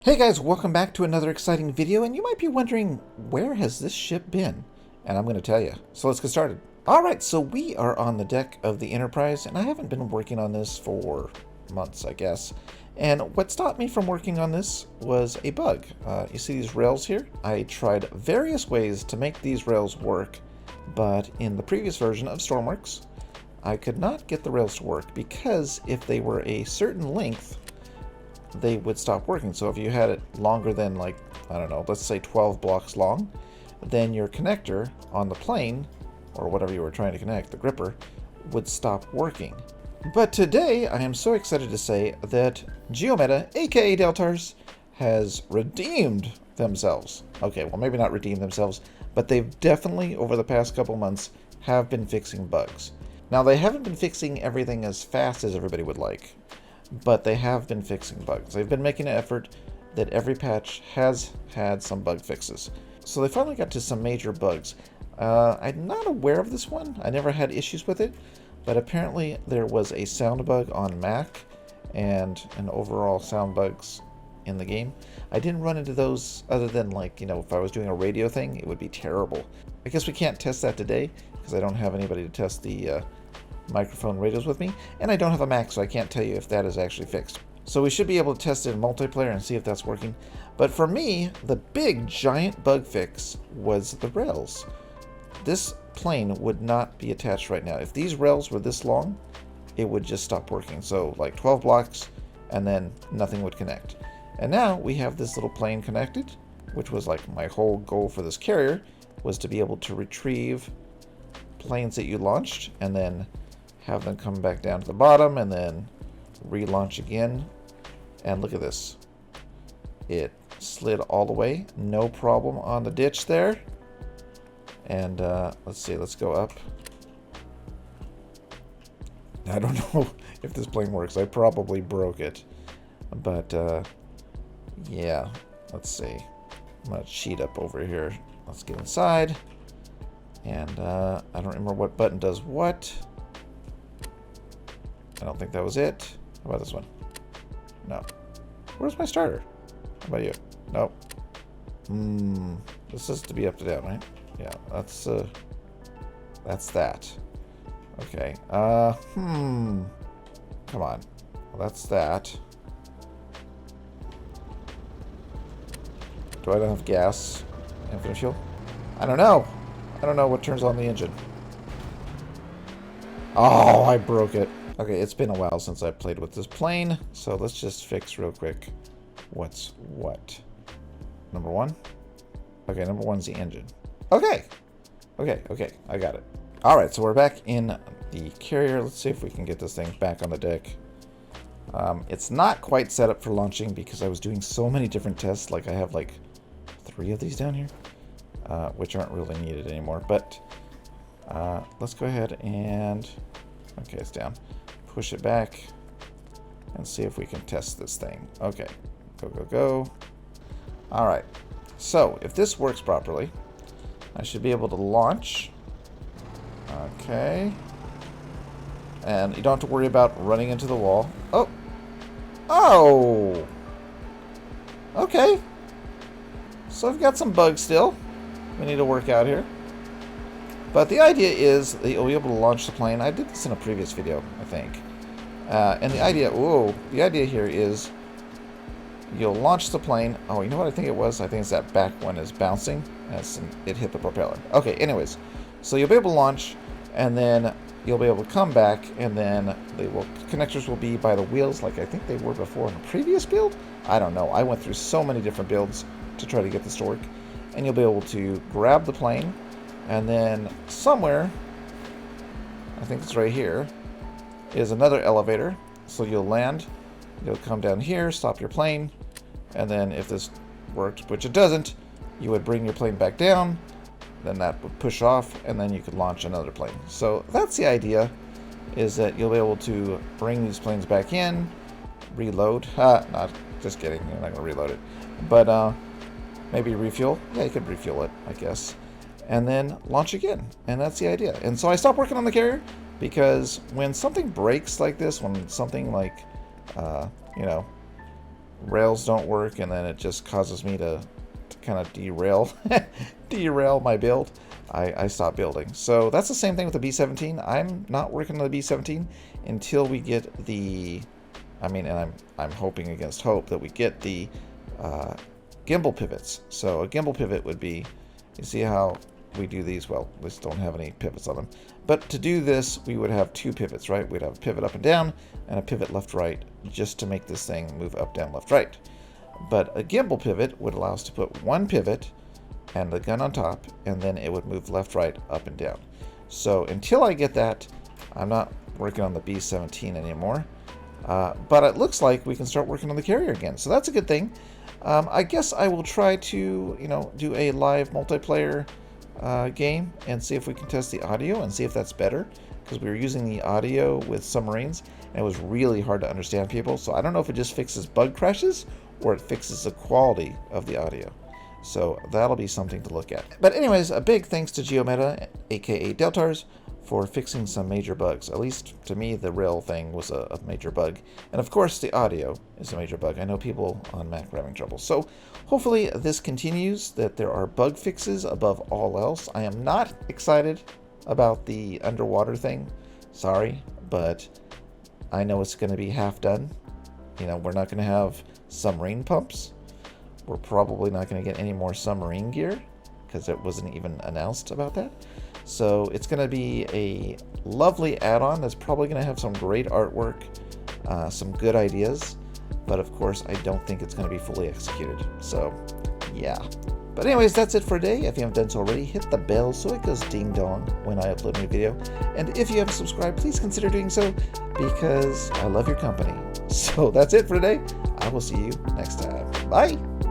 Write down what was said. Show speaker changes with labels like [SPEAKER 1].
[SPEAKER 1] Hey guys, welcome back to another exciting video, and you might be wondering, where has this ship been? And I'm going to tell you. So let's get started. Alright, so we are on the deck of the Enterprise, and I haven't been working on this for months, I guess. And what stopped me from working on this was a bug. You see these rails here? I tried various ways to make these rails work, but in the previous version of Stormworks, I could not get the rails to work because if they were a certain length, they would stop working. So if you had it longer than, like, I don't know, let's say 12 blocks long, then your connector on the plane, or whatever you were trying to connect, the gripper, would stop working. But today I am so excited to say that Geometa, aka Deltars, has redeemed themselves. Okay, well, maybe not redeemed themselves, but they've definitely over the past couple months have been fixing bugs. Now, they haven't been fixing everything as fast as everybody would like, but they have been fixing bugs. They've been making an effort that every patch has had some bug fixes. So they finally got to some major bugs. I'm not aware of this one. I never had issues with it, but apparently there was a sound bug on Mac and an overall sound bugs in the game. I didn't run into those other than, like, you know, if I was doing a radio thing, it would be terrible. I guess we can't test that today because I don't have anybody to test the microphone radios with me, and I don't have a Mac, so I can't tell you if that is actually fixed. So we should be able to test it in multiplayer and see if that's working. But for me, the big giant bug fix was the rails. This plane would not be attached right now. If these rails were this long, it would just stop working. So like 12 blocks and then nothing would connect. And now we have this little plane connected, which was like my whole goal for this carrier, was to be able to retrieve planes that you launched and then have them come back down to the bottom and then relaunch again. And look at this. It slid all the way, no problem on the ditch there. And let's see, let's go up. I don't know if this plane works. I probably broke it. But yeah, let's see. I'm gonna cheat up over here. Let's get inside. And I don't remember what button does what. I don't think that was it. How about this one? No. Where's my starter? How about you? Nope. This is to be up to down, right? Yeah, that's that. Okay. Come on. Well, that's that. Do I not have gas? Infinite fuel? I don't know. I don't know what turns on the engine. Oh, I broke it. Okay, it's been a while since I played with this plane, so let's just fix real quick what's what. Number one? Okay, number one's the engine. Okay, I got it. Alright, so we're back in the carrier. Let's see if we can get this thing back on the deck. It's not quite set up for launching because I was doing so many different tests. Like, I have like 3 of these down here, which aren't really needed anymore. But let's go ahead and... Okay, it's down. Push it back and see if we can test this thing. Okay, go. All right, so if this works properly, I should be able to launch. Okay, and you don't have to worry about running into the wall. Oh, okay, so I've got some bugs still we need to work out here. But the idea is that you'll be able to launch the plane. I did this in a previous video, I think. And the idea here is you'll launch the plane. Oh, you know what I think it was? I think it's that back one is bouncing. It hit the propeller. Okay, anyways. So you'll be able to launch, and then you'll be able to come back, and then connectors will be by the wheels like I think they were before in a previous build. I don't know. I went through so many different builds to try to get this to work. And you'll be able to grab the plane. And then somewhere, I think it's right here, is another elevator. So you'll land, you'll come down here, stop your plane, and then if this worked, which it doesn't, you would bring your plane back down, then that would push off, and then you could launch another plane. So that's the idea, is that you'll be able to bring these planes back in, reload. Not just kidding, you're not going to reload it. But maybe refuel. Yeah, you could refuel it, I guess. And then launch again. And that's the idea. And so I stopped working on the carrier because when something breaks like this, when something like, you know, rails don't work, and then it just causes me to kind of derail my build, I stop building. So that's the same thing with the B-17. I'm not working on the B-17 until we get the, and I'm hoping against hope that we get the gimbal pivots. So a gimbal pivot would be, you see how we do these? Well, we just don't have any pivots on them. But to do this, we would have two pivots, right? We'd have a pivot up and down and a pivot left, right, just to make this thing move up, down, left, right. But a gimbal pivot would allow us to put one pivot and the gun on top, and then it would move left, right, up, and down. So until I get that, I'm not working on the B-17 anymore. But it looks like we can start working on the carrier again. So that's a good thing. I guess I will try to, do a live multiplayer game and see if we can test the audio and see if that's better, because we were using the audio with submarines and it was really hard to understand people. So I don't know if it just fixes bug crashes or it fixes the quality of the audio. So that'll be something to look at. But anyways, a big thanks to GeoMeta, aka Deltars, for fixing some major bugs. At least to me, the rail thing was a major bug. And of course, the audio is a major bug. I know people on Mac are having trouble. So hopefully this continues, that there are bug fixes above all else. I am not excited about the underwater thing. Sorry, but I know it's going to be half done. We're not going to have submarine pumps. We're probably not going to get any more submarine gear because it wasn't even announced about that. So it's going to be a lovely add-on that's probably going to have some great artwork, some good ideas, but of course I don't think it's going to be fully executed. So yeah. But anyways, that's it for today. If you haven't done so already, hit the bell so it goes ding dong when I upload a new video. And if you haven't subscribed, please consider doing so, because I love your company. So that's it for today. I will see you next time. Bye!